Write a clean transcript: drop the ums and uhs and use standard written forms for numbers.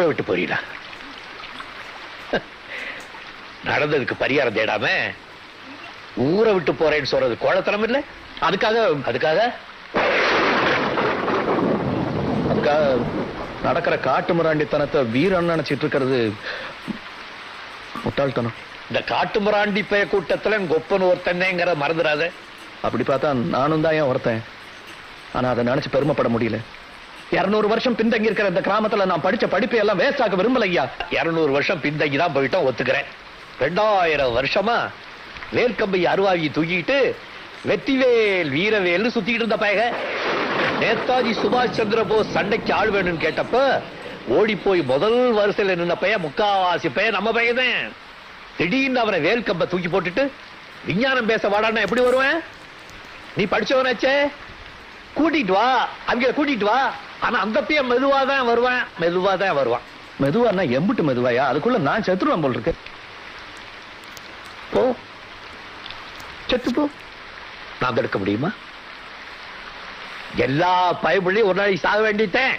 ஊரை விட்டு போறீடா. நடந்ததுக்கு பரிகாரம் தேடாம ஊரை விட்டு போறேன்னு சொல்றது கோழத்தனம் இல்ல? அதுக்காக அதுக்காக அதுக்காக நடக்கிற காட்டு முராண்டித்தனத்தை வீரன் நினைச்சிட்டு இருக்கிறது முட்டாள்தனம். இந்த காட்டு முராண்டி பய கூட்டத்துல கொப்பன் ஒருத்தன்ங்கிற மறந்துடாத. அப்படி பார்த்தா நானும் தான் ஏன் ஒருத்தன். ஆனா அதை நினைச்சு பெருமைப்பட முடியல. 200 வருஷம் பின்தங்கி இருக்கிற இந்த கிராமத்துல நான் படிச்ச படிப்பை எல்லாம் வேஸ்ட் ஆக விரும்பல ஐயா. 200 வருஷம் பின்தங்கி தான் போயிட்டோம், ஒத்துக்கிறேன். 2000 வருஷமா வேல்கம்பை அருவாகி தூக்கிட்டு வெற்றிவேல் வீரவேல்னு சுத்திக்கிட்டு இருந்த பயக. நேதாஜி சுபாஷ் சந்திர போஸ் சண்டைக்கு ஆள் வேணும்னு கேட்டப்ப ஓடி போய் முதல் வரிசையில நின்ன பையன் முக்காவாசி பையன் நம்ம பையன். திடீர்னு அவனை வேல்கம்பை தூக்கி போட்டுட்டு விஞ்ஞானம் பேச வாடான்னா எப்படி வருவேன்? நீ படிச்சவனாச்சே, கூட்டிட்டு வா, அங்க கூட்டிட்டு வா. ஆனா அந்த பையன் மெதுவாதான் வருவான், மெதுவாதான் வருவான். மெதுவானா எம்புட்டு மெதுவாயா? அதுக்குள்ள நான் செத்துருவேன் போல் இருக்கு. போ, செத்து போ. நான் தடுக்க முடியுமா? எல்லா பயபுள்ளையும் ஒரு நாளைக்கு சாக வேண்டிட்டேன்.